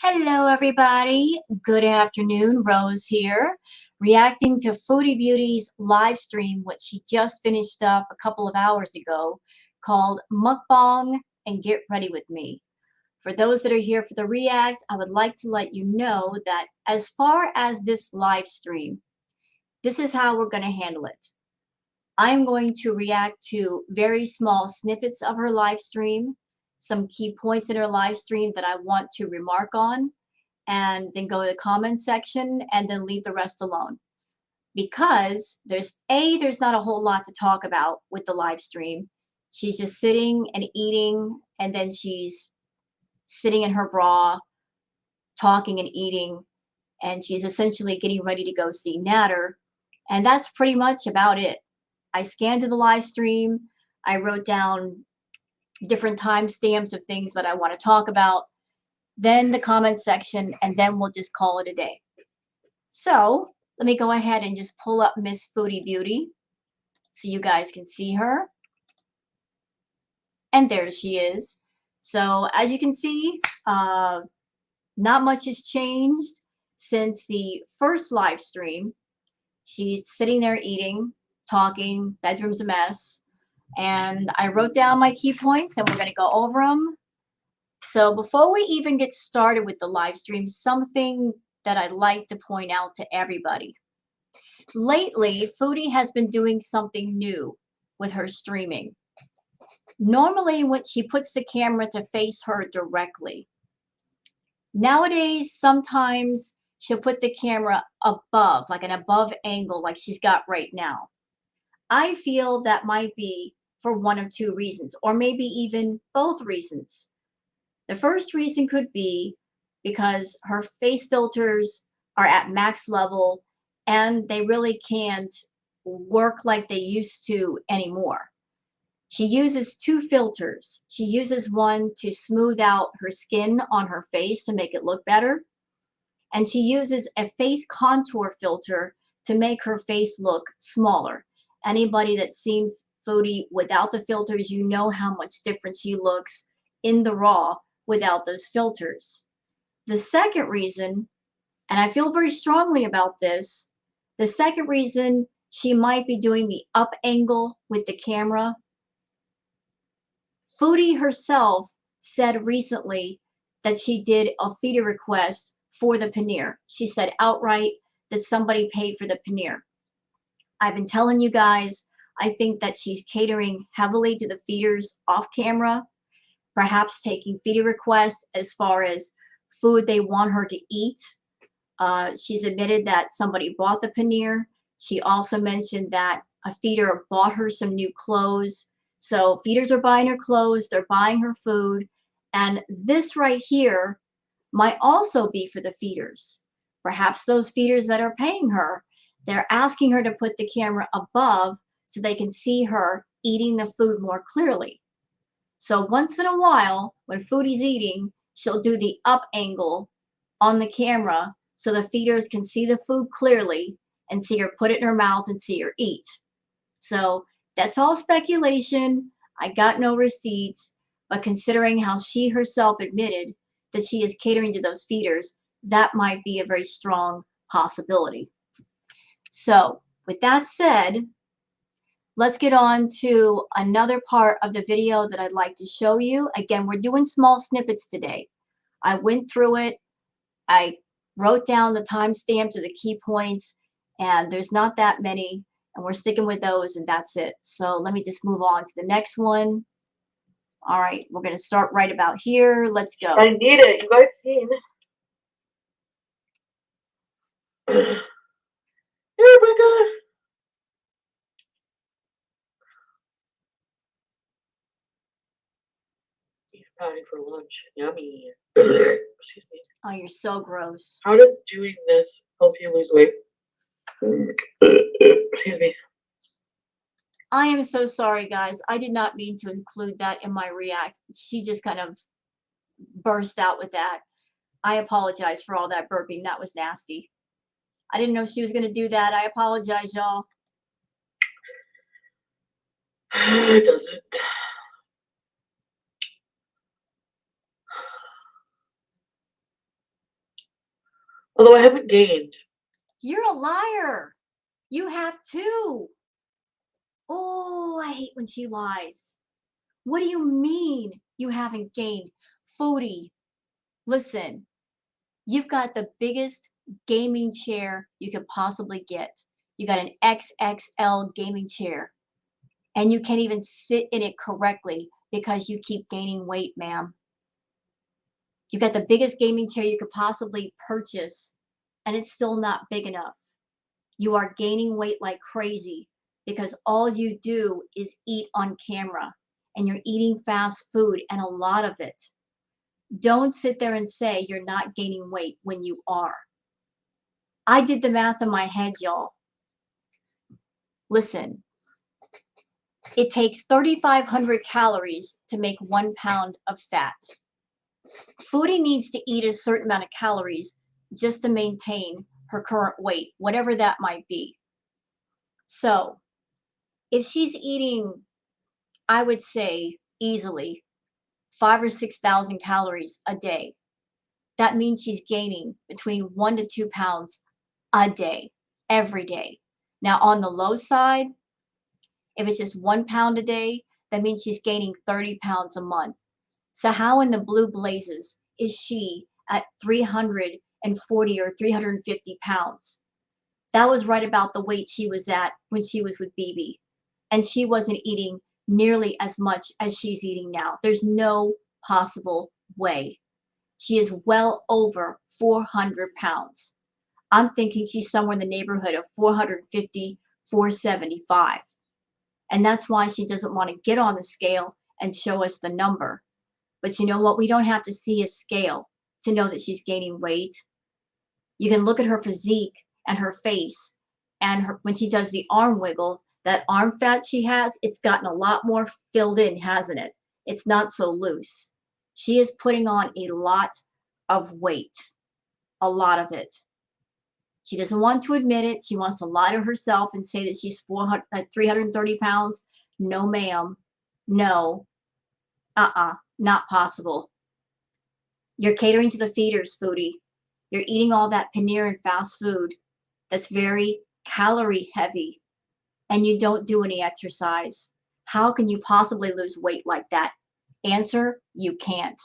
Hello, everybody. Good afternoon. Rose here, reacting to Foodie Beauty's live stream, which she just finished up a couple of hours ago, called Mukbang and Get Ready With Me. For those that are here for the react, I would like to let you know that as far as this live stream, this is how we're going to handle it. I'm going to react to very small snippets of her live stream, some key points in her live stream that I want to remark on, and then go to the comment section and then leave the rest alone. Because there's not a whole lot to talk about with the live stream. She's just sitting and eating, and then she's sitting in her bra, talking and eating, and she's essentially getting ready to go see Nader. And that's pretty much about it. I scanned to the live stream. I wrote down different timestamps of things that I want to talk about, then the comment section, and then we'll just call it a day. So let me go ahead and just pull up Miss Foodie Beauty so you guys can see her. And there she is. So as you can see, not much has changed since the first live stream. She's sitting there eating, talking, bedroom's a mess. And I wrote down my key points and we're going to go over them. So before we even get started with the live stream, something that I'd like to point out to everybody. Lately, Foodie has been doing something new with her streaming. Normally, when she puts the camera to face her directly. Nowadays, sometimes she'll put the camera above, like an above angle, like she's got right now. I feel that might be for one of two reasons, or maybe even both reasons. The first reason could be because her face filters are at max level and they really can't work like they used to anymore. She uses two filters. She uses one to smooth out her skin on her face to make it look better. And she uses a face contour filter to make her face look smaller. Anybody that's seen Foodie without the filters, you know how much different she looks in the raw without those filters. The second reason, and I feel very strongly about this, the second reason she might be doing the up angle with the camera. Foodie herself said recently that she did a feeder request for the paneer. She said outright that somebody paid for the paneer. I've been telling you guys, I think that she's catering heavily to the feeders off camera, perhaps taking feeder requests as far as food they want her to eat. She's admitted that somebody bought the paneer. She also mentioned that a feeder bought her some new clothes. So feeders are buying her clothes, they're buying her food, and this right here might also be for the feeders. Perhaps those feeders that are paying her, they're asking her to put the camera above so they can see her eating the food more clearly. So once in a while, when Foodie's eating, she'll do the up angle on the camera so the feeders can see the food clearly and see her put it in her mouth and see her eat. So that's all speculation. I got no receipts, but considering how she herself admitted that she is catering to those feeders, that might be a very strong possibility. So with that said, let's get on to another part of the video that I'd like to show you. Again, we're doing small snippets today. I went through it. I wrote down the timestamps of the key points, and there's not that many, and we're sticking with those, and that's it. So let me just move on to the next one. All right, we're going to start right about here. Let's go. I need it. You guys seen? Oh my god. Beef patty for lunch. Yummy. Excuse me. Oh, you're so gross. How does doing this help you lose weight? Excuse me. I am so sorry, guys. I did not mean to include that in my react. She just kind of burst out with that. I apologize for all that burping. That was nasty. I didn't know she was going to do that. I apologize, y'all. It doesn't. Although I haven't gained. You're a liar. You have too. Oh, I hate when she lies. What do you mean you haven't gained? Foodie, listen, you've got the biggest gaming chair you could possibly get. You got an XXL gaming chair, and you can't even sit in it correctly because you keep gaining weight, ma'am. You've got the biggest gaming chair you could possibly purchase, and it's still not big enough. You are gaining weight like crazy because all you do is eat on camera, and you're eating fast food and a lot of it. Don't sit there and say you're not gaining weight when you are. I did the math in my head, y'all. Listen, it takes 3,500 calories to make 1 pound of fat. Foodie needs to eat a certain amount of calories just to maintain her current weight, whatever that might be. So if she's eating, I would say easily 5,000 or 6,000 calories a day, that means she's gaining between 1 to 2 pounds a day, every day. Now, on the low side, if it's just 1 pound a day, that means she's gaining 30 pounds a month. So how in the blue blazes is she at 340 or 350 pounds? That was right about the weight she was at when she was with BB. And she wasn't eating nearly as much as she's eating now. There's no possible way. She is well over 400 pounds. I'm thinking she's somewhere in the neighborhood of 450, 475. And that's why she doesn't want to get on the scale and show us the number. But you know what? We don't have to see a scale to know that she's gaining weight. You can look at her physique and her face, and when she does the arm wiggle, that arm fat she has, it's gotten a lot more filled in, hasn't it? It's not so loose. She is putting on a lot of weight, a lot of it. She doesn't want to admit it. She wants to lie to herself and say that she's 330 pounds. No, ma'am. No. Not possible. You're catering to the feeders, Foodie. You're eating all that paneer and fast food that's very calorie heavy, and you don't do any exercise. How can you possibly lose weight like that? Answer, you can't.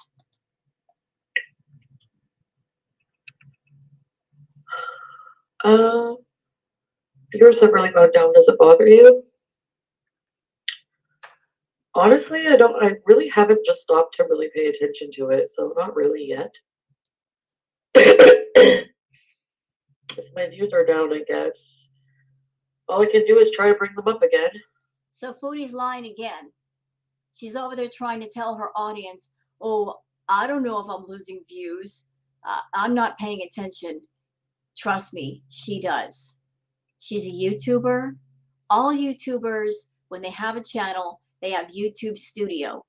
Yours have really gone down. Does it bother you? Honestly, I really haven't just stopped to really pay attention to it, so not really yet. If my views are down, I guess all I can do is try to bring them up again. So Foodie's lying again. She's over there trying to tell her audience, oh, I don't know if I'm losing views. I'm not paying attention. Trust me, she does. She's a YouTuber. All YouTubers, when they have a channel, they have YouTube Studio.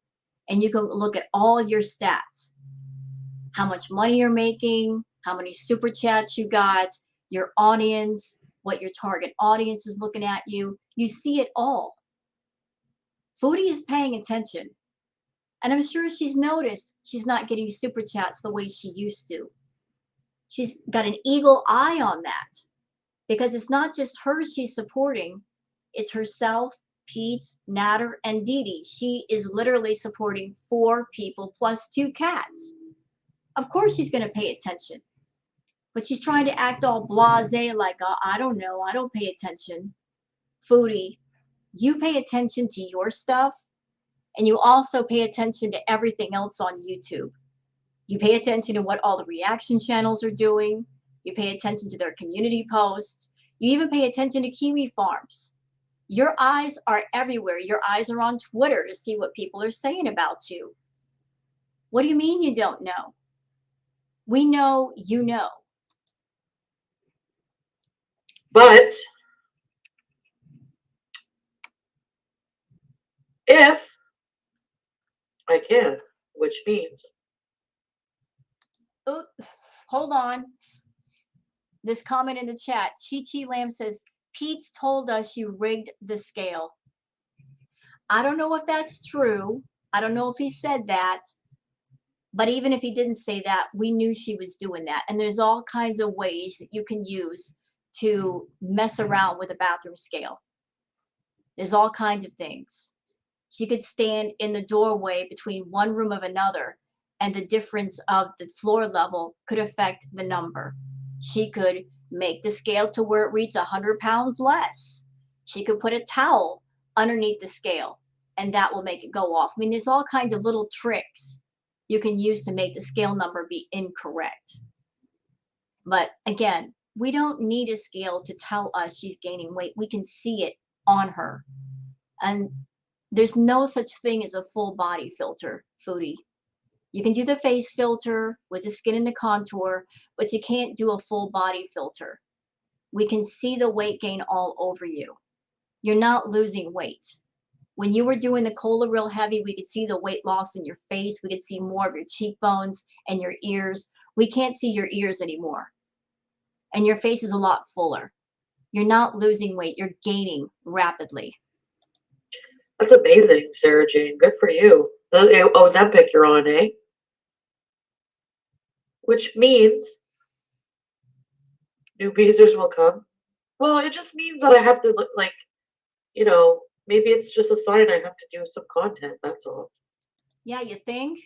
And you can look at all your stats. How much money you're making, how many super chats you got, your audience, what your target audience is looking at you. You see it all. Foodie is paying attention. And I'm sure she's noticed she's not getting super chats the way she used to. She's got an eagle eye on that because it's not just her she's supporting, it's herself, Pete, Nader, and Dee Dee. She is literally supporting 4 people plus 2 cats. Of course she's going to pay attention. But she's trying to act all blasé like, I don't know, I don't pay attention. Foodie, you pay attention to your stuff, and you also pay attention to everything else on YouTube. You pay attention to what all the reaction channels are doing. You pay attention to their community posts. You even pay attention to Kiwi Farms. Your eyes are everywhere. Your eyes are on Twitter to see what people are saying about you. What do you mean you don't know? We know you know. But if I can, which means. Ooh, hold on. This comment in the chat, Chi Chi Lamb says, Pete's told us you rigged the scale. I don't know if that's true. I don't know if he said that. But even if he didn't say that, we knew she was doing that. And there's all kinds of ways that you can use to mess around with a bathroom scale. There's all kinds of things. She could stand in the doorway between one room of another, and the difference of the floor level could affect the number. She could make the scale to where it reads 100 pounds less. She could put a towel underneath the scale, and that will make it go off. I mean, there's all kinds of little tricks you can use to make the scale number be incorrect. But again, we don't need a scale to tell us she's gaining weight. We can see it on her. And there's no such thing as a full body filter, Foodie. You can do the face filter with the skin and the contour, but you can't do a full body filter. We can see the weight gain all over you. You're not losing weight. When you were doing the cola real heavy, we could see the weight loss in your face. We could see more of your cheekbones and your ears. We can't see your ears anymore. And your face is a lot fuller. You're not losing weight. You're gaining rapidly. That's amazing, Sarah Jane. Good for you. Oh, Ozempic you're on, eh? Which means new users will come. Well, it just means that I have to look like, maybe it's just a sign I have to do some content. That's all. Yeah, you think?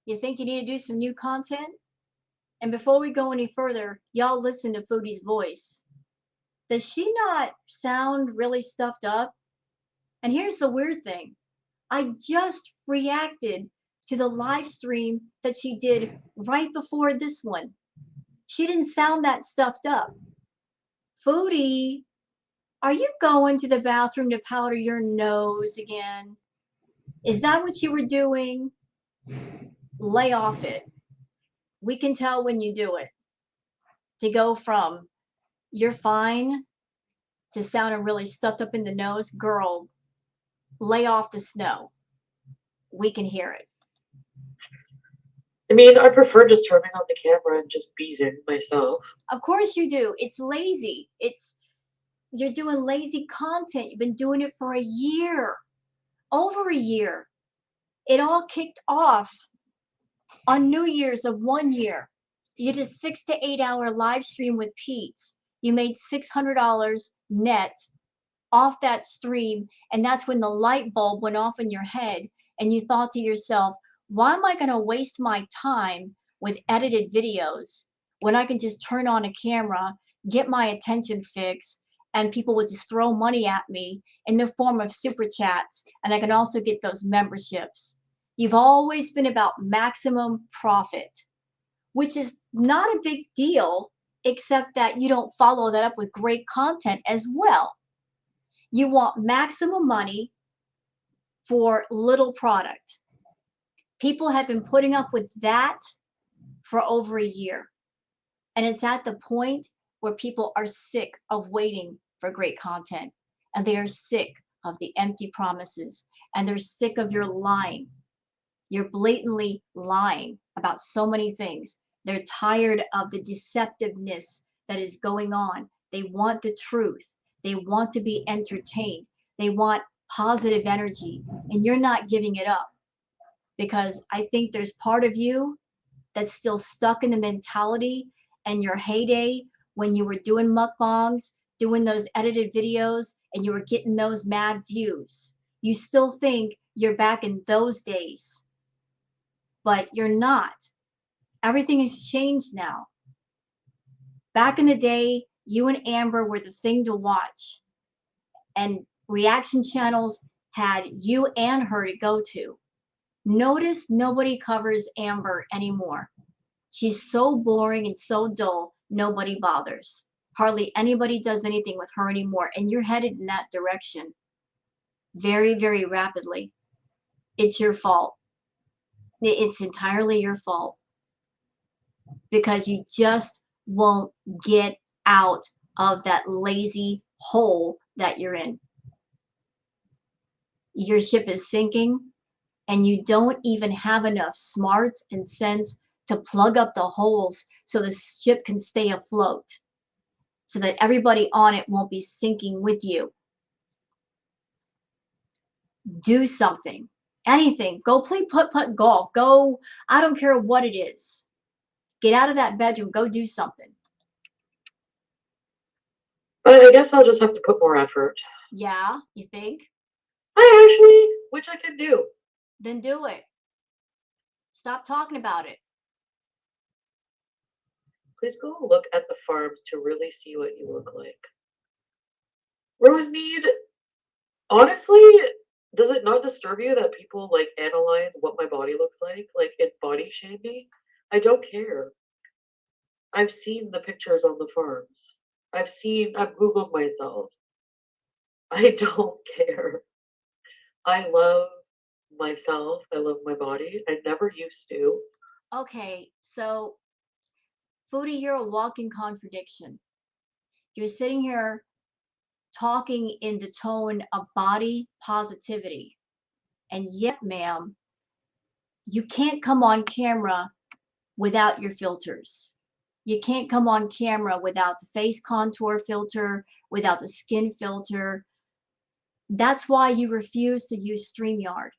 You think you need to do some new content? And before we go any further, y'all listen to Foodie's voice. Does she not sound really stuffed up? And here's the weird thing. I just reacted to the live stream that she did right before this one. She didn't sound that stuffed up. Foodie, are you going to the bathroom to powder your nose again? Is that what you were doing? Lay off it. We can tell when you do it. To go from you're fine to sounding really stuffed up in the nose, girl, lay off the snow. We can hear it. I mean, I prefer just turning on the camera and just beezing myself. Of course you do. It's lazy. You're doing lazy content. You've been doing it for a year, over a year. It all kicked off on New Year's of 1 year. You did a 6 to 8 hour live stream with Pete. You made $600 net off that stream, and that's when the light bulb went off in your head, and you thought to yourself, why am I going to waste my time with edited videos when I can just turn on a camera, get my attention fix, and people will just throw money at me in the form of super chats, and I can also get those memberships. You've always been about maximum profit, which is not a big deal, except that you don't follow that up with great content as well. You want maximum money for little product. People have been putting up with that for over a year. And it's at the point where people are sick of waiting for great content. And they are sick of the empty promises. And they're sick of your lying. You're blatantly lying about so many things. They're tired of the deceptiveness that is going on. They want the truth. They want to be entertained. They want positive energy. And you're not giving it up, because I think there's part of you that's still stuck in the mentality and your heyday when you were doing mukbangs, doing those edited videos, and you were getting those mad views. You still think you're back in those days, but you're not. Everything has changed now. Back in the day, you and Amber were the thing to watch, and reaction channels had you and her to go to. Notice nobody covers Amber anymore. She's so boring and so dull, nobody bothers. Hardly anybody does anything with her anymore, and you're headed in that direction very, very rapidly. It's your fault. It's entirely your fault, because you just won't get out of that lazy hole that you're in. Your ship is sinking, and you don't even have enough smarts and sense to plug up the holes so the ship can stay afloat, so that everybody on it won't be sinking with you. Do something. Anything. Go play putt-putt golf. Go, I don't care what it is. Get out of that bedroom. Go do something. But I guess I'll just have to put more effort. Yeah, you think? Which I can do. Then do it. Stop talking about it. Please go look at the farms to really see what you look like. Rosemead, honestly, does it not disturb you that people like analyze what my body looks like and body shame me? I don't care. I've seen the pictures on the farms. I've Googled myself. I don't care. I love myself. I love my body. I never used to. Okay, so Foodie, you're a walking contradiction. You're sitting here talking in the tone of body positivity. And yet, ma'am, you can't come on camera without your filters. You can't come on camera without the face contour filter, without the skin filter. That's why you refuse to use StreamYard.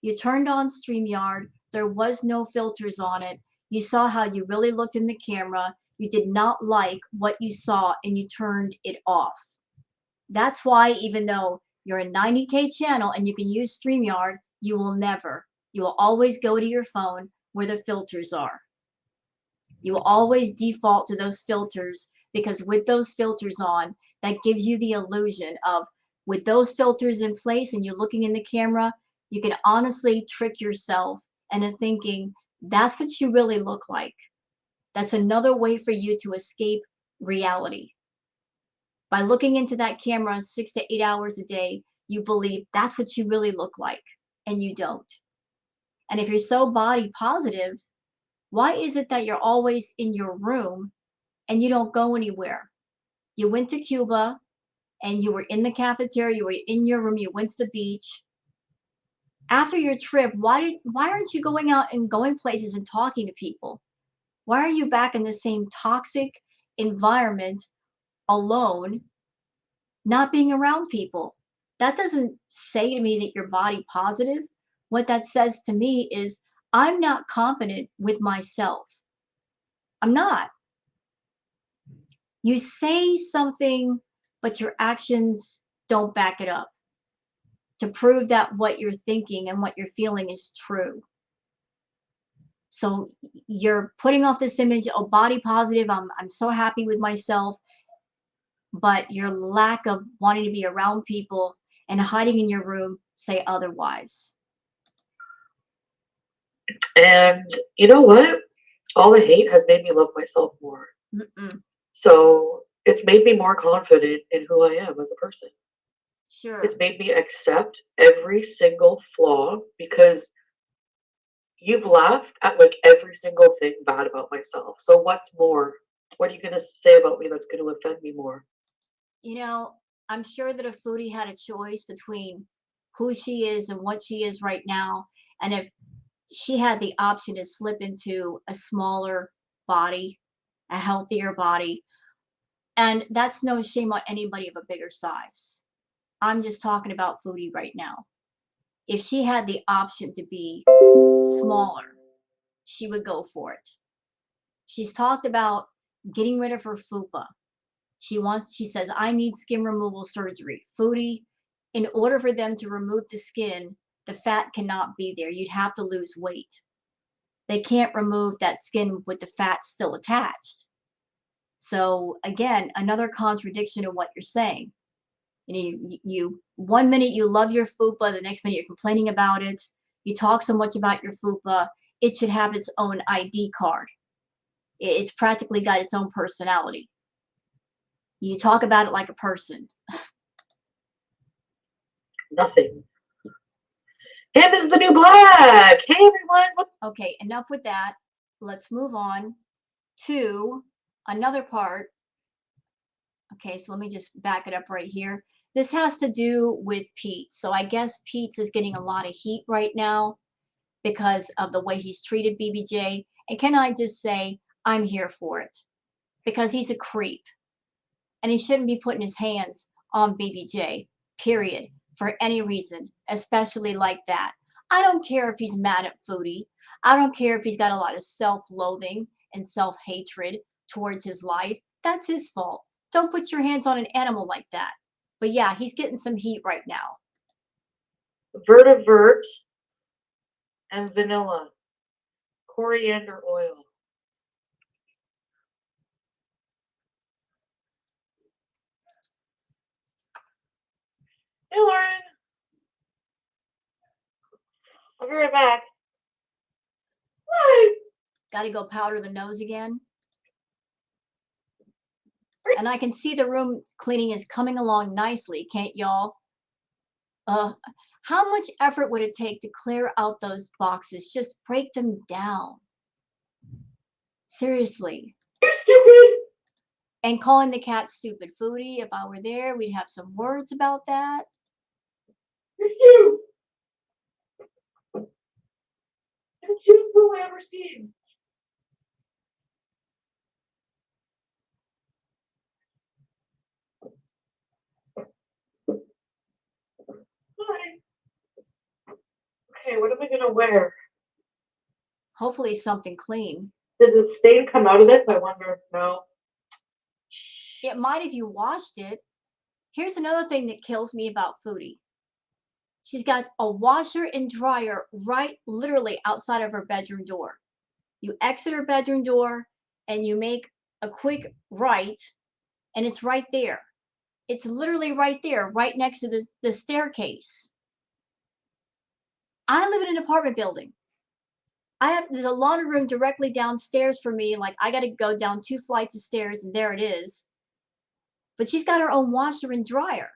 You turned on StreamYard, there was no filters on it. You saw how you really looked in the camera. You did not like what you saw and you turned it off. That's why, even though you're a 90K channel and you can use StreamYard, you will always go to your phone where the filters are. You will always default to those filters because with those filters on, that gives you the illusion of, with those filters in place and you're looking in the camera, you can honestly trick yourself into thinking that's what you really look like. That's another way for you to escape reality. By looking into that camera 6 to 8 hours a day, you believe that's what you really look like, and you don't. And if you're so body positive, why is it that you're always in your room and you don't go anywhere? You went to Cuba and you were in the cafeteria, you were in your room, you went to the beach. After your trip, why aren't you going out and going places and talking to people? Why are you back in the same toxic environment alone, not being around people? That doesn't say to me that you're body positive. What that says to me is I'm not confident with myself. I'm not. You say something, but your actions don't back it up to prove that what you're thinking and what you're feeling is true. So you're putting off this image of body positive. I'm so happy with myself, but your lack of wanting to be around people and hiding in your room say otherwise. And you know what? All the hate has made me love myself more. Mm-mm. So it's made me more confident in who I am as a person. Sure. It's made me accept every single flaw because you've laughed at like every single thing bad about myself. So what's more? What are you going to say about me that's going to offend me more? You know, I'm sure that if Foodie had a choice between who she is and what she is right now, and if she had the option to slip into a smaller body, a healthier body, and that's no shame on anybody of a bigger size. I'm just talking about Foodie right now. If she had the option to be smaller, she would go for it. She's talked about getting rid of her fupa. She says, I need skin removal surgery. Foodie, in order for them to remove the skin, the fat cannot be there. You'd have to lose weight. They can't remove that skin with the fat still attached. So again, another contradiction in what you're saying. You 1 minute you love your fupa, the next minute you're complaining about it. You talk so much about your fupa, it should have its own ID card. It's practically got its own personality. You talk about it like a person. Nothing. Him is the new black. Hey everyone. Okay, enough with that. Let's move on to another part. Okay, so let me just back it up right here. This has to do with Pete. So I guess Pete's is getting a lot of heat right now because of the way he's treated BBJ. And can I just say, I'm here for it because he's a creep and he shouldn't be putting his hands on BBJ, period, for any reason, especially like that. I don't care if he's mad at Foodie. I don't care if he's got a lot of self-loathing and self-hatred towards his life. That's his fault. Don't put your hands on an animal like that. But yeah, he's getting some heat right now. Vertivert and vanilla. Coriander oil. Hey, Lauren. I'll be right back. Hi. Got to go powder the nose again. And I can see the room cleaning is coming along nicely, can't y'all? How much effort would it take to clear out those boxes? Just break them down. Seriously. You're stupid. And calling the cat stupid. Foodie, if I were there, we'd have some words about that. You're cute. You're the cutest girl I ever seen. Hi. Okay, what am I gonna wear? Hopefully something clean. Did the stain come out of this? I wonder. No. It might if you washed it. Here's another thing that kills me about Foodie. She's got a washer and dryer right literally outside of her bedroom door. You exit her bedroom door and you make a quick right, and it's right there. It's literally right there, right next to the staircase. I live in an apartment building. There's a laundry room directly downstairs for me. Like I got to go down 2 flights of stairs and there it is. But she's got her own washer and dryer.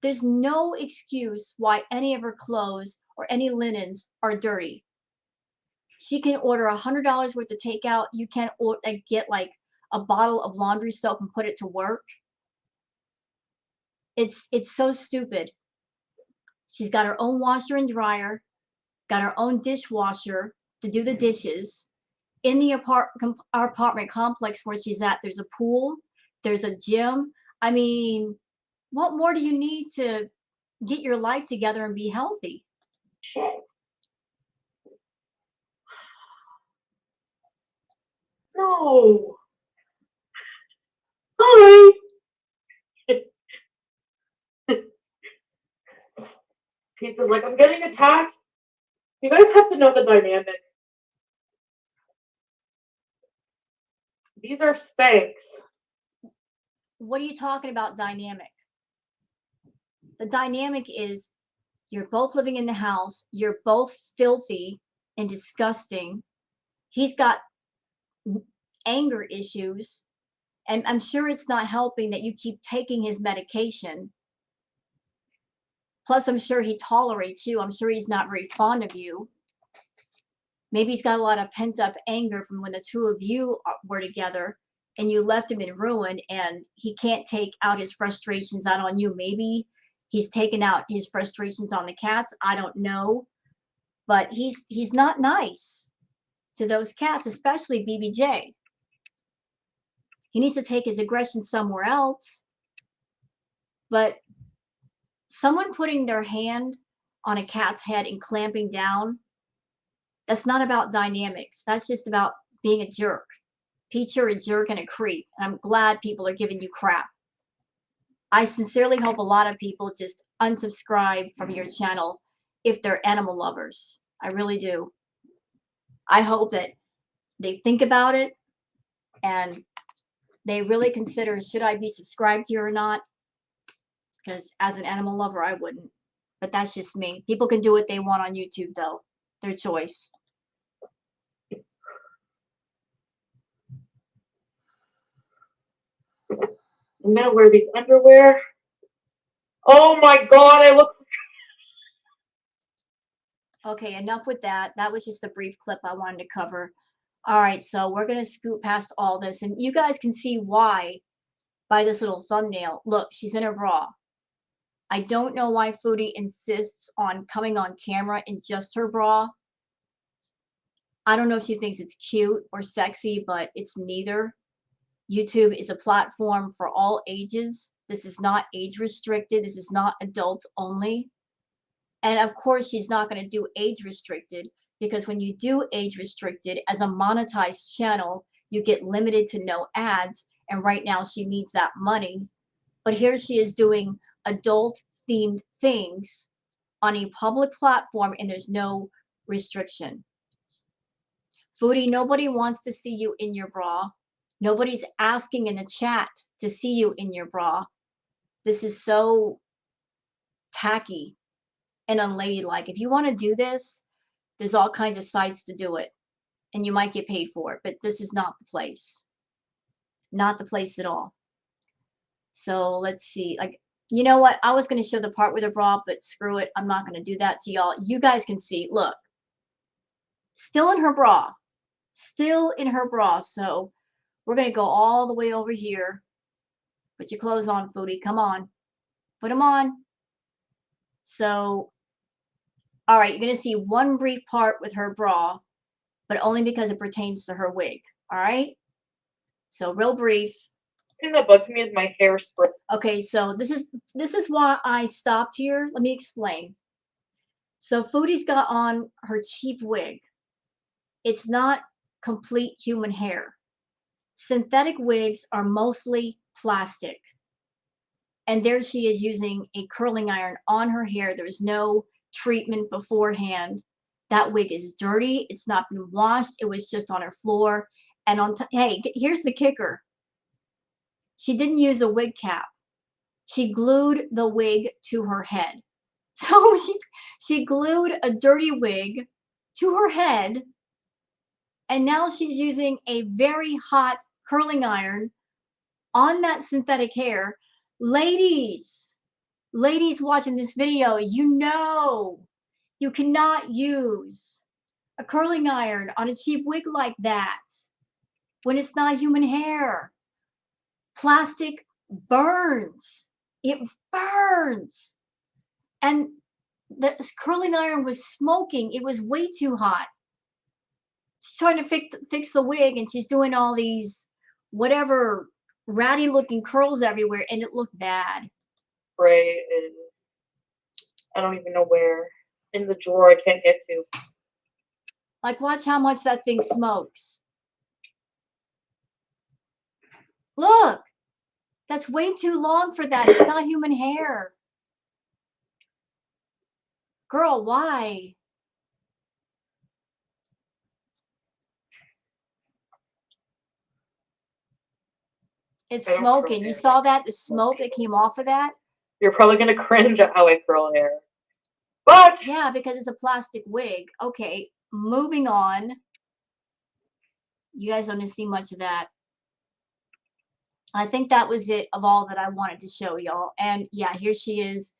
There's no excuse why any of her clothes or any linens are dirty. She can order $100 worth of takeout. You can get like a bottle of laundry soap and put it to work. It's so stupid. She's got her own washer and dryer, got her own dishwasher to do the dishes. In the apartment complex where she's at, there's a pool, there's a gym. I mean, what more do you need to get your life together and be healthy? Shit. No. Hi. Pizza's like, I'm getting attacked. You guys have to know the dynamic. These are Spanx. What are you talking about dynamic? The dynamic is you're both living in the house, you're both filthy and disgusting. He's got anger issues, and I'm sure it's not helping that you keep taking his medication. Plus, I'm sure he tolerates you. I'm sure he's not very fond of you. Maybe he's got a lot of pent up anger from when the two of you were together and you left him in ruin, and he can't take out his frustrations out on you. Maybe he's taken out his frustrations on the cats. I don't know. But he's not nice to those cats, especially BBJ. He needs to take his aggression somewhere else. But someone putting their hand on a cat's head and clamping down, that's not about dynamics. That's just about being a jerk. Pete, you're a jerk and a creep. And I'm glad people are giving you crap. I sincerely hope a lot of people just unsubscribe from your channel if they're animal lovers. I really do. I hope that they think about it and they really consider, should I be subscribed to you or not? Because as an animal lover, I wouldn't. But that's just me. People can do what they want on YouTube, though. Their choice. I'm gonna wear these underwear. Oh my god, I look. Okay, enough with that. That was just a brief clip I wanted to cover. All right, so we're going to scoot past all this, and you guys can see why by this little thumbnail. Look, she's in a bra. I don't know why Foodie insists on coming on camera in just her bra. I don't know if she thinks it's cute or sexy, but it's neither. YouTube is a platform for all ages. This is not age restricted. This is not adults only. And of course, she's not going to do age restricted, because when you do age restricted as a monetized channel, you get limited to no ads. And right now she needs that money. But here she is doing adult themed things on a public platform, and there's no restriction. Foodie, nobody wants to see you in your bra. Nobody's asking in the chat to see you in your bra. This is so tacky and unladylike. If you want to do this, there's all kinds of sites to do it, and you might get paid for it, but this is not the place. Not the place at all. So let's see. Like, you know what? I was going to show the part with her bra, but screw it. I'm not going to do that to y'all. You guys can see. Look, still in her bra. Still in her bra. So we're going to go all the way over here. Put your clothes on, Foodie. Come on. Put them on. So, all right, you're going to see one brief part with her bra, but only because it pertains to her wig. All right? So real brief. The thing that bugs me is my hairspray. Okay, so this is why I stopped here. Let me explain. So Foodie's got on her cheap wig. It's not complete human hair. Synthetic wigs are mostly plastic. And there she is using a curling iron on her hair. There's no treatment beforehand. That wig is dirty. It's not been washed. It was just on her floor. And hey, here's the kicker. She didn't use a wig cap. She glued the wig to her head. So she glued a dirty wig to her head, and now she's using a very hot curling iron on that synthetic hair. Ladies watching this video, you know you cannot use a curling iron on a cheap wig like that when it's not human hair. Plastic burns. It burns. And the curling iron was smoking. It was way too hot. She's trying to fix the wig, and she's doing all these whatever ratty looking curls everywhere, and it looked bad. Spray is, I don't even know where. In the drawer I can't get to. Like, watch how much that thing smokes. Look, that's way too long for that. It's not human hair. Girl, why? It's smoking. You saw that? The smoke that came off of that? You're probably going to cringe at how I curl hair. But yeah, because it's a plastic wig. Okay, moving on. You guys don't see much of that. I think that was it of all that I wanted to show y'all. And yeah, here she is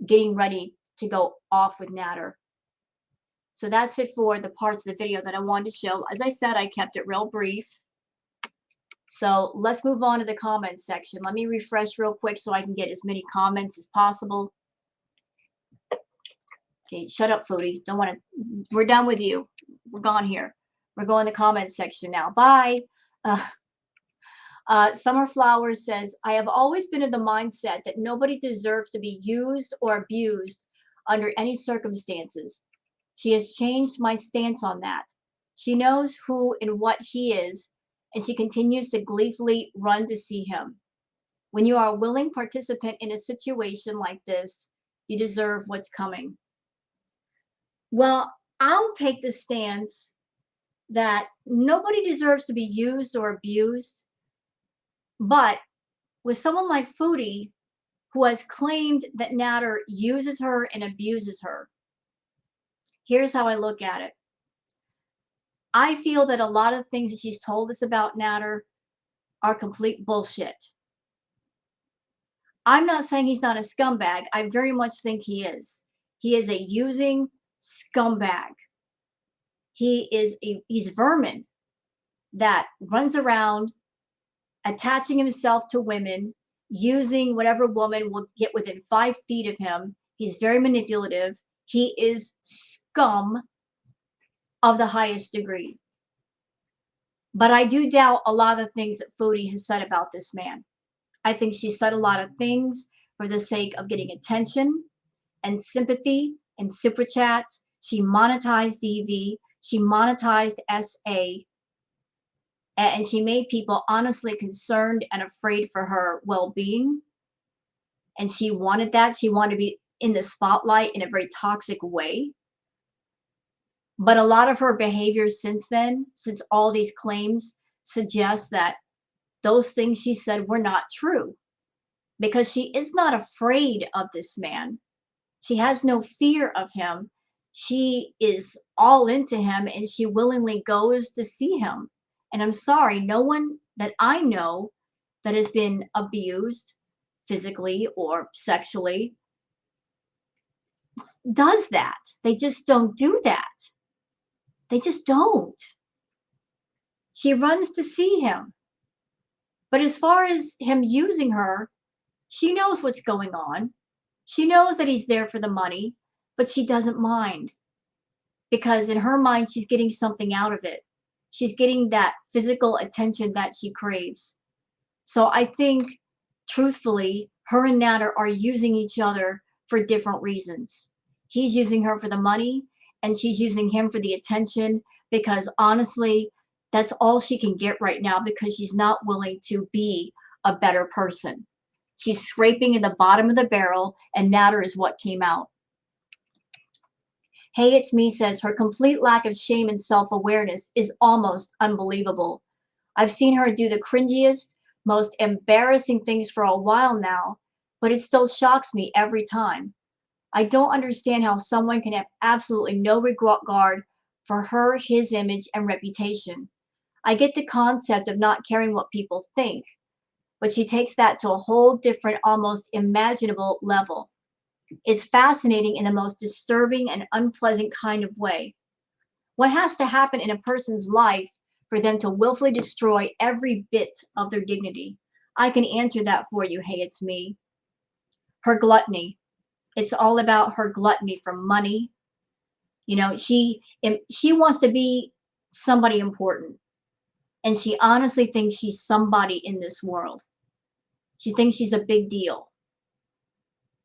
getting ready to go off with Nader. So that's it for the parts of the video that I wanted to show. As I said, I kept it real brief. So let's move on to the comments section. Let me refresh real quick so I can get as many comments as possible. Okay, shut up, Foodie. Don't want to. We're done with you. We're gone here. We're going to the comments section now. Bye. Summer Flowers says, I have always been in the mindset that nobody deserves to be used or abused under any circumstances. She has changed my stance on that. She knows who and what he is, and she continues to gleefully run to see him. When you are a willing participant in a situation like this, you deserve what's coming. Well, I'll take the stance that nobody deserves to be used or abused, but with someone like Foodie, who has claimed that Nader uses her and abuses her, here's how I look at it. I feel that a lot of things that she's told us about Nader are complete bullshit. I'm not saying he's not a scumbag. I very much think he is. He is a using scumbag. He's vermin that runs around attaching himself to women, using whatever woman will get within 5 feet of him. He's very manipulative. He is scum of the highest degree. But I do doubt a lot of the things that Foodie has said about this man. I think she said a lot of things for the sake of getting attention and sympathy and super chats. She monetized DV. She monetized SA. And she made people honestly concerned and afraid for her well-being. And she wanted that. She wanted to be in the spotlight in a very toxic way. But a lot of her behavior since then, since all these claims, suggest that those things she said were not true, because she is not afraid of this man. She has no fear of him. She is all into him and she willingly goes to see him. And I'm sorry, no one that I know that has been abused physically or sexually does that. They just don't do that. They just don't. She runs to see him. But as far as him using her, she knows what's going on. She knows that he's there for the money, but she doesn't mind, because in her mind, she's getting something out of it. She's getting that physical attention that she craves. So I think, truthfully, her and Nader are using each other for different reasons. He's using her for the money, and she's using him for the attention, because honestly, that's all she can get right now, because she's not willing to be a better person. She's scraping in the bottom of the barrel, and Nader is what came out. Hey, It's Me says her complete lack of shame and self-awareness is almost unbelievable. I've seen her do the cringiest, most embarrassing things for a while now, but it still shocks me every time. I don't understand how someone can have absolutely no regard for her, his image, and reputation. I get the concept of not caring what people think, but she takes that to a whole different, almost imaginable level. It's fascinating in the most disturbing and unpleasant kind of way. What has to happen in a person's life for them to willfully destroy every bit of their dignity? I can answer that for you, Hey, It's Me. Her gluttony. It's all about her gluttony for money. You know, she wants to be somebody important, and she honestly thinks she's somebody in this world. She thinks she's a big deal,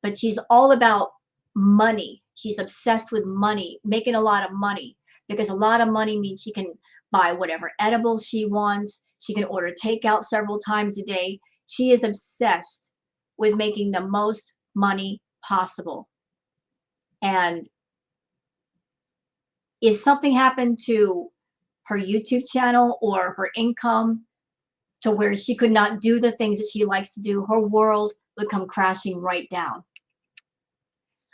but she's all about money. She's obsessed with money, making a lot of money, because a lot of money means she can buy whatever edibles she wants. She can order takeout several times a day. She is obsessed with making the most money possible. And if something happened to her YouTube channel or her income to where she could not do the things that she likes to do, her world would come crashing right down.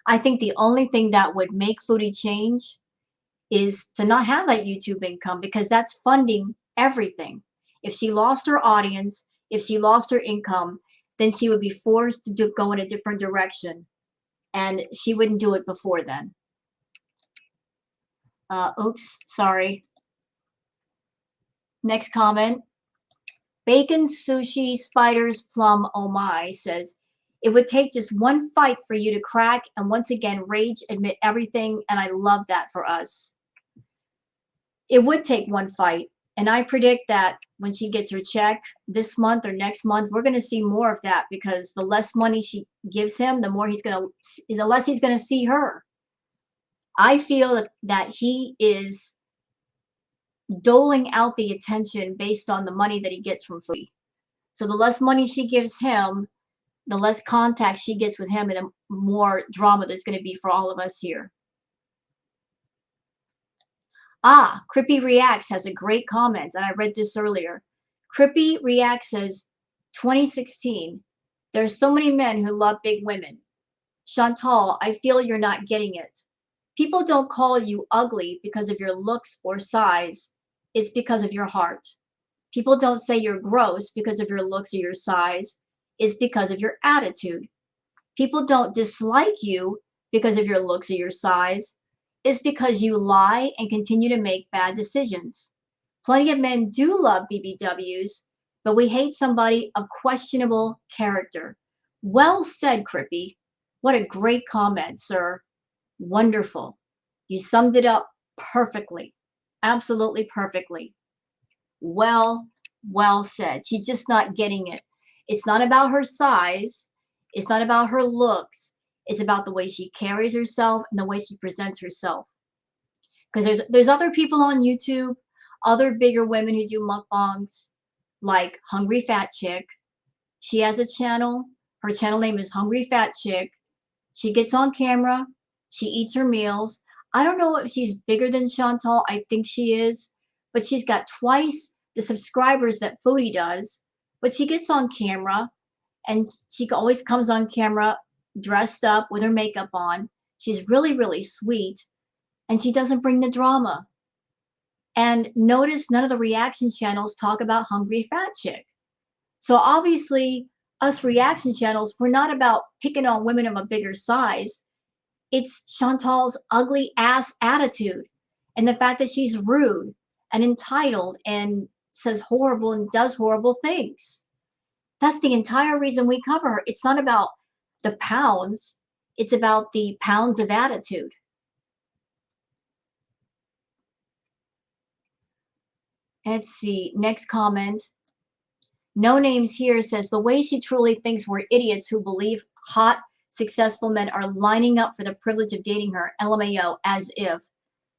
I think the only thing that would make Foodie change is to not have that YouTube income, because that's funding everything. If she lost her audience, if she lost her income, then she would be forced to go in a different direction, and she wouldn't do it before then. Oops, sorry. Next comment. Bacon, sushi, spiders, plum, oh my, says, it would take just one fight for you to crack and once again rage, admit everything, and I love that for us. It would take one fight, and I predict that when she gets her check this month or next month, we're going to see more of that, because the less money she gives him, the less he's going to see her. I feel that he is doling out the attention based on the money that he gets from Foodie. So the less money she gives him, the less contact she gets with him, and the more drama there's going to be for all of us here. Crippy Reacts has a great comment, and I read this earlier. Crippy Reacts says, 2016, there's so many men who love big women. Chantal, I feel you're not getting it. People don't call you ugly because of your looks or size. It's because of your heart. People don't say you're gross because of your looks or your size. It's because of your attitude. People don't dislike you because of your looks or your size. It's because you lie and continue to make bad decisions. Plenty of men do love BBWs, but we hate somebody of questionable character. Well said, Crippy. What a great comment, sir. Wonderful. You summed it up perfectly. Absolutely perfectly. Well said. She's just not getting it. It's not about her size. It's not about her looks. It's about the way she carries herself and the way she presents herself. Because there's other people on YouTube, other bigger women who do mukbangs, like Hungry Fat Chick. She has a channel. Her channel name is Hungry Fat Chick. She gets on camera. She eats her meals. I don't know if she's bigger than Chantal. I think she is, but she's got twice the subscribers that Foodie does. But she gets on camera, and she always comes on camera dressed up with her makeup on. She's really, really sweet, and she doesn't bring the drama. And notice none of the reaction channels talk about Hungry Fat Chick. So obviously, us reaction channels, we're not about picking on women of a bigger size. It's Chantal's ugly ass attitude and the fact that she's rude and entitled and says horrible and does horrible things. That's the entire reason we cover her. It's not about the pounds, it's about the pounds of attitude. Let's see, next comment. No Names Here says the way she truly thinks we're idiots who believe hot, successful men are lining up for the privilege of dating her. LMAO, as if.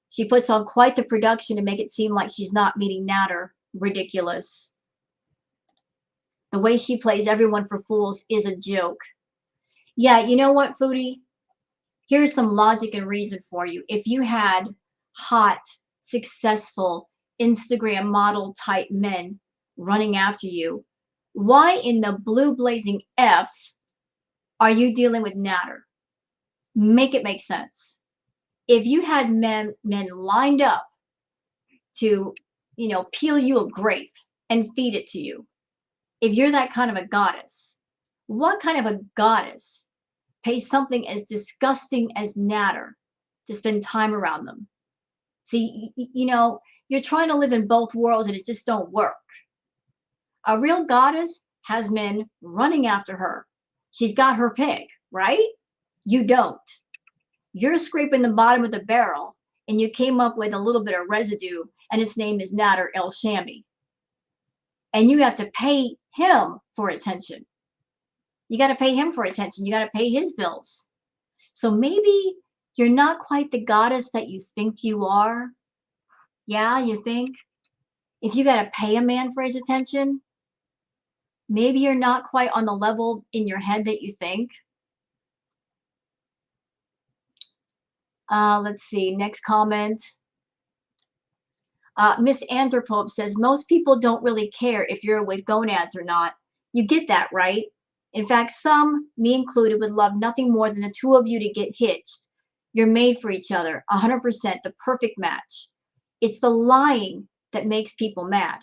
She puts on quite the production to make it seem like she's not meeting Nader. Ridiculous. The way she plays everyone for fools is a joke. Yeah, you know what, Foodie? Here's some logic and reason for you. If you had hot, successful, Instagram model type men running after you, why in the blue blazing F are you dealing with Nader? Make it make sense. If you had men lined up to, peel you a grape and feed it to you, if you're that kind of a goddess, what kind of a goddess pays something as disgusting as Nader to spend time around them? See, you're trying to live in both worlds and it just don't work. A real goddess has men running after her. She's got her pick, right? You don't. You're scraping the bottom of the barrel and you came up with a little bit of residue and his name is Nader El Shami. And you have to pay him for attention. You got to pay him for attention. You got to pay his bills. So maybe you're not quite the goddess that you think you are. Yeah, you think? If you got to pay a man for his attention, maybe you're not quite on the level in your head that you think. Let's see, next comment. Miss Anthropope says, most people don't really care if you're with gonads or not. You get that, right? In fact, some, me included, would love nothing more than the two of you to get hitched. You're made for each other, 100%, the perfect match. It's the lying that makes people mad.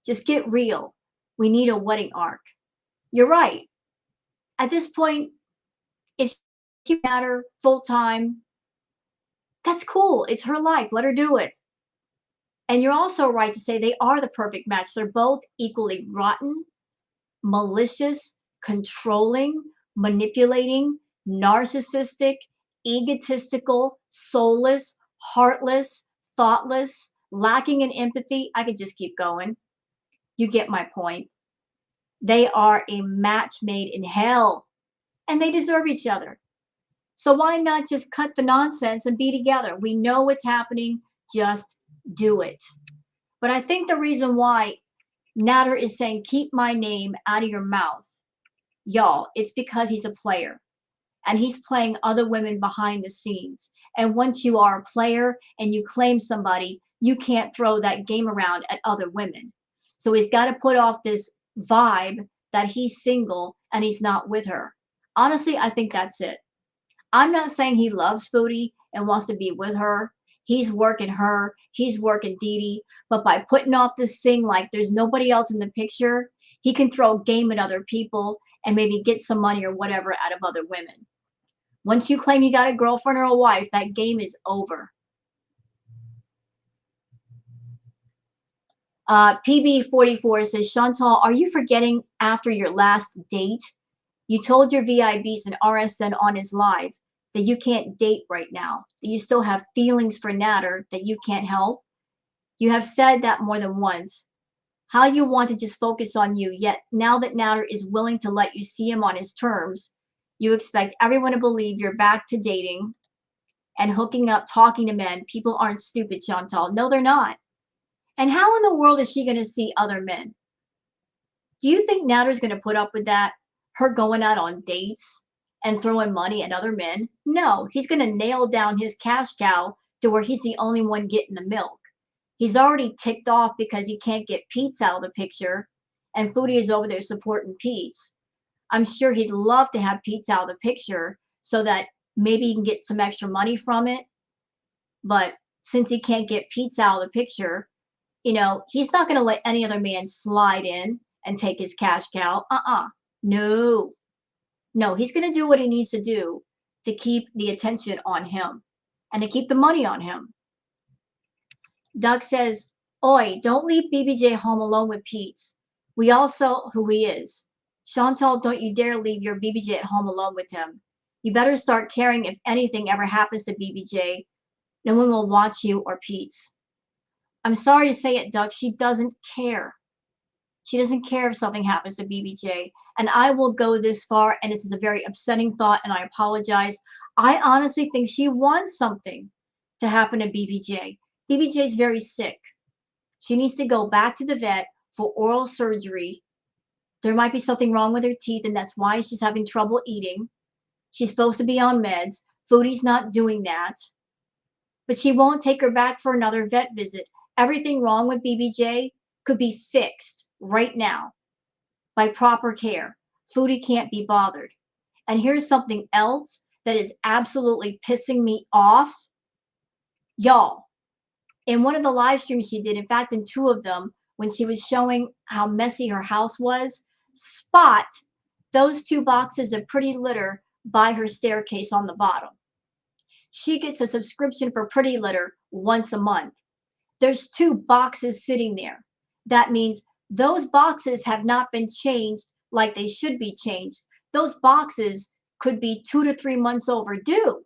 Just get real. We need a wedding arc. You're right. At this point, if she matter full time, that's cool. It's her life. Let her do it. And you're also right to say they are the perfect match. They're both equally rotten, malicious, controlling, manipulating, narcissistic, egotistical, soulless, heartless, thoughtless, lacking in empathy. I could just keep going. You get my point. They are a match made in hell, and they deserve each other. So why not just cut the nonsense and be together? We know what's happening. Just do it. But I think the reason why Nader is saying, keep my name out of your mouth, y'all, it's because he's a player and he's playing other women behind the scenes. And once you are a player and you claim somebody, you can't throw that game around at other women. So he's got to put off this vibe that he's single and he's not with her. Honestly, I think that's it. I'm not saying he loves Foodie and wants to be with her. He's working her, he's working Dee Dee, but by putting off this thing like there's nobody else in the picture, he can throw game at other people and maybe get some money or whatever out of other women. Once you claim you got a girlfriend or a wife, that game is over. PB44 says, Chantal, are you forgetting after your last date? You told your VIBs and RSN on his live that you can't date right now, that you still have feelings for Nader that you can't help. You have said that more than once. How you want to just focus on you, yet now that Nader is willing to let you see him on his terms, You expect everyone to believe you're back to dating and hooking up, talking to men. People aren't stupid, Chantal. No, they're not. And how in the world is she going to see other men? Do you think Nader's going to put up with that? Her going out on dates and throwing money at other men? No, he's going to nail down his cash cow to where he's the only one getting the milk. He's already ticked off because he can't get Pete's out of the picture, and Foodie is over there supporting Pete's. I'm sure he'd love to have Pete's out of the picture so that maybe he can get some extra money from it. But since he can't get Pete's out of the picture, he's not going to let any other man slide in and take his cash cow. No. No, he's going to do what he needs to do to keep the attention on him and to keep the money on him. Doug says, Oi, don't leave BBJ home alone with Pete. We all saw who he is. Chantal, don't you dare leave your BBJ at home alone with him. You better start caring if anything ever happens to BBJ. No one will watch you or Pete. I'm sorry to say it, Doug. She doesn't care. She doesn't care if something happens to BBJ. And I will go this far, and this is a very upsetting thought, and I apologize. I honestly think she wants something to happen to BBJ. BBJ is very sick. She needs to go back to the vet for oral surgery. There might be something wrong with her teeth, and that's why she's having trouble eating. She's supposed to be on meds. Foodie's not doing that. But she won't take her back for another vet visit. Everything wrong with BBJ could be fixed right now by proper care. Foodie can't be bothered. And here's something else that is absolutely pissing me off. Y'all, in one of the live streams she did, in fact, in two of them, when she was showing how messy her house was, spot those 2 boxes of Pretty Litter by her staircase on the bottom. She gets a subscription for Pretty Litter once a month. There's 2 boxes sitting there. That means those boxes have not been changed like they should be changed. Those boxes could be 2 to 3 months overdue.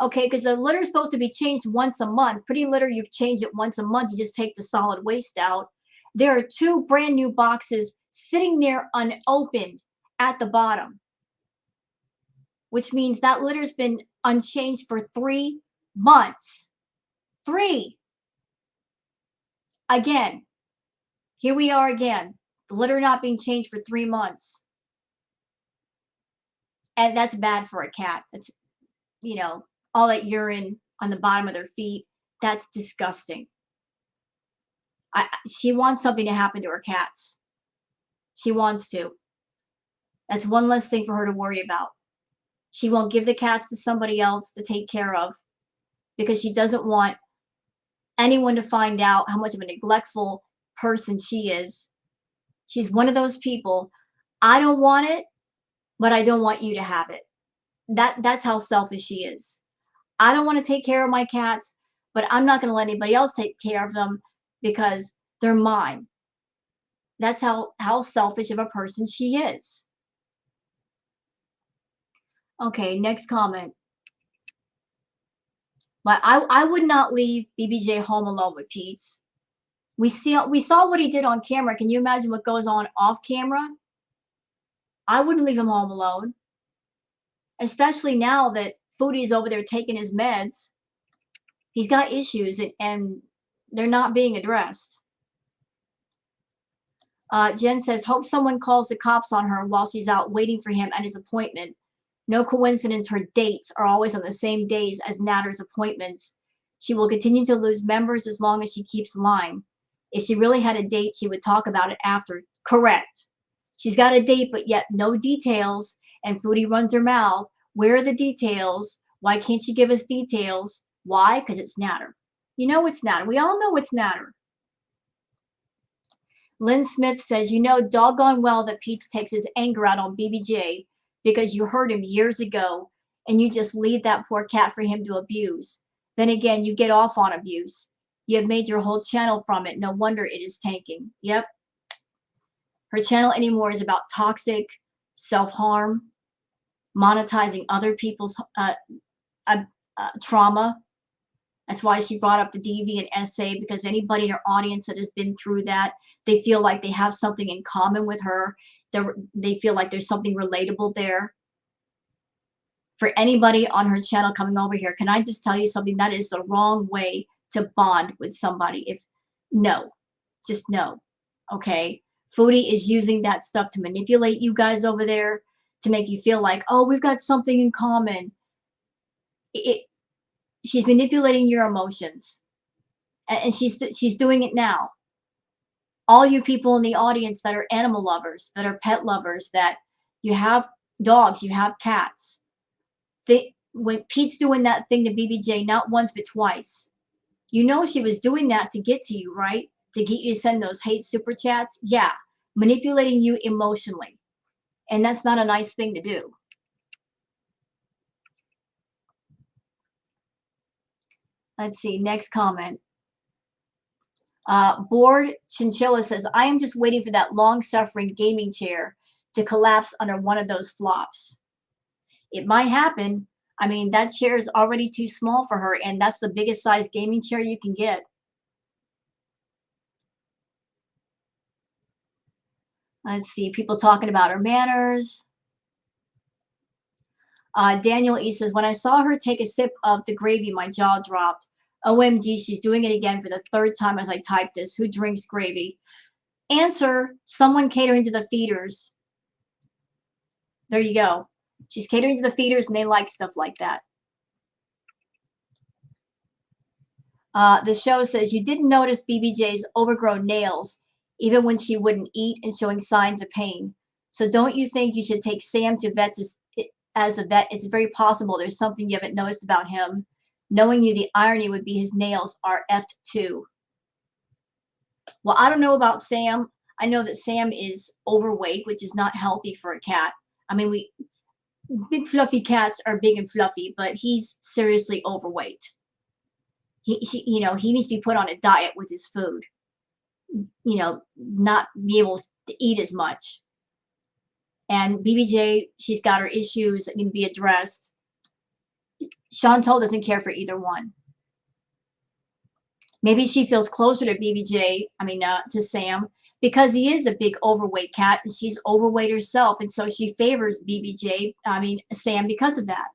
Okay, because the litter is supposed to be changed once a month. Pretty Litter, you change it once a month. You just take the solid waste out. There are 2 brand new boxes sitting there unopened at the bottom, which means that litter's been unchanged for 3 months. 3. Again, here we are again. The litter not being changed for 3 months. And that's bad for a cat. That's, all that urine on the bottom of their feet. That's disgusting. She wants something to happen to her cats. She wants to. That's one less thing for her to worry about. She won't give the cats to somebody else to take care of because she doesn't want anyone to find out how much of a neglectful person she is. She's one of those people. I don't want it, but I don't want you to have it. That's how selfish she is. I don't want to take care of my cats, but I'm not going to let anybody else take care of them because they're mine. That's how selfish of a person she is. Okay, next comment. But I would not leave BBJ home alone with Pete. We saw what he did on camera. Can you imagine what goes on off camera? I wouldn't leave him home alone. Especially now that Foodie's over there taking his meds. He's got issues and they're not being addressed. Jen says, hope someone calls the cops on her while she's out waiting for him at his appointment. No coincidence her dates are always on the same days as Nader's appointments. She will continue to lose members as long as she keeps lying. If she really had a date, she would talk about it after. Correct. She's got a date, but yet no details, and Foodie runs her mouth. Where are the details? Why can't she give us details? Why? Because it's Nader. You know it's Nader. We all know it's Nader. Lynn Smith says, you know doggone well that Pete takes his anger out on BBJ because you hurt him years ago and you just leave that poor cat for him to abuse. Then again, you get off on abuse. You have made your whole channel from it. No wonder it is tanking. Yep. Her channel anymore is about toxic self-harm, monetizing other people's trauma. That's why she brought up the DV and SA, because anybody in her audience that has been through that, they feel like they have something in common with her. They feel like there's something relatable there. for anybody on her channel coming over here. Can I just tell you something? That is the wrong way to bond with somebody. No, just no. Okay. Foodie is using that stuff to manipulate you guys over there, to make you feel like, oh, we've got something in common. She's manipulating your emotions, and she's doing it now. All you people in the audience that are animal lovers, that are pet lovers, that you have dogs, you have cats. When Pete's doing that thing to BBJ, not once but twice, you know she was doing that to get to you, right? To get you to send those hate super chats. Yeah, manipulating you emotionally, and that's not a nice thing to do. Let's see, next comment. Bored Chinchilla says, I am just waiting for that long-suffering gaming chair to collapse under one of those flops. It might happen. I mean, that chair is already too small for her, and that's the biggest size gaming chair you can get. Let's see, people talking about her manners. Daniel E says, when I saw her take a sip of the gravy, my jaw dropped. OMG, she's doing it again for the third time as I type this. Who drinks gravy? Answer, someone catering to the feeders. There you go. She's catering to the feeders, and they like stuff like that. The show says, you didn't notice BBJ's overgrown nails, even when she wouldn't eat and showing signs of pain. So don't you think you should take Sam to vets as a vet? It's very possible there's something you haven't noticed about him. Knowing you, the irony would be his nails are effed too. Well, I don't know about Sam. I know that Sam is overweight, which is not healthy for a cat. I mean, big fluffy cats are big and fluffy, but he's seriously overweight. He needs to be put on a diet with his food. Not be able to eat as much. And BBJ, she's got her issues that need to be addressed. Chantal doesn't care for either one. Maybe she feels closer to BBJ, to Sam, because he is a big overweight cat and she's overweight herself. And so she favors Sam because of that.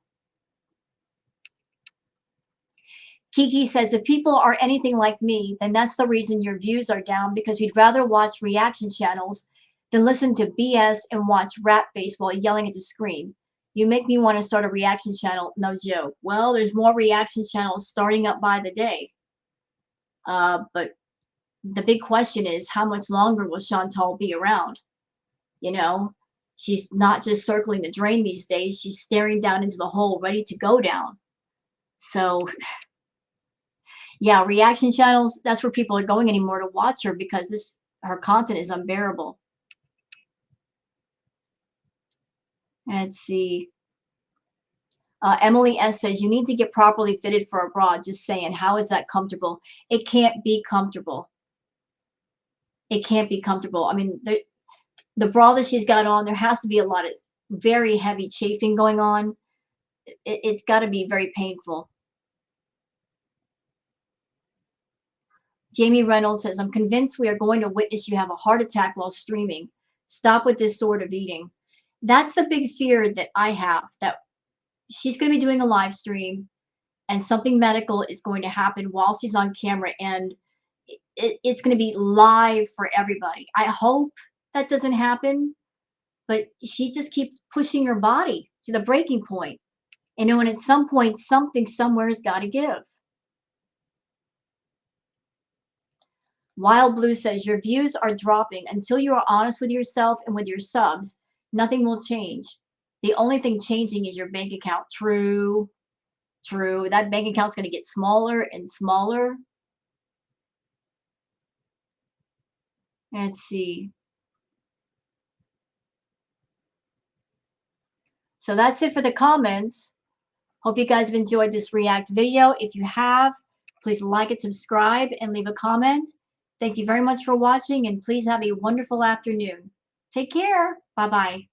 Kiki says, if people are anything like me, then that's the reason your views are down, because we'd rather watch reaction channels than listen to BS and watch rat face while yelling at the screen. You make me want to start a reaction channel, no joke. Well, there's more reaction channels starting up by the day. But the big question is, how much longer will Chantal be around? She's not just circling the drain these days. She's staring down into the hole, ready to go down. So, yeah, reaction channels, that's where people are going anymore to watch her, because her content is unbearable. Let's see. Emily S says, you need to get properly fitted for a bra. Just saying, how is that comfortable? It can't be comfortable. It can't be comfortable. I mean, the bra that she's got on, there has to be a lot of very heavy chafing going on. It's got to be very painful. Jamie Reynolds says, I'm convinced we are going to witness you have a heart attack while streaming. Stop with this sort of eating. That's the big fear that I have, that she's going to be doing a live stream and something medical is going to happen while she's on camera, and it's going to be live for everybody. I hope that doesn't happen, but she just keeps pushing her body to the breaking point. And at some point, something somewhere's got to give. Wild Blue says, your views are dropping. Until you are honest with yourself and with your subs, nothing will change. The only thing changing is your bank account. True. That bank account's going to get smaller and smaller. Let's see. So that's it for the comments. Hope you guys have enjoyed this react video. If you have, please like it, subscribe, and leave a comment. Thank you very much for watching, and please have a wonderful afternoon. Take care. Bye-bye.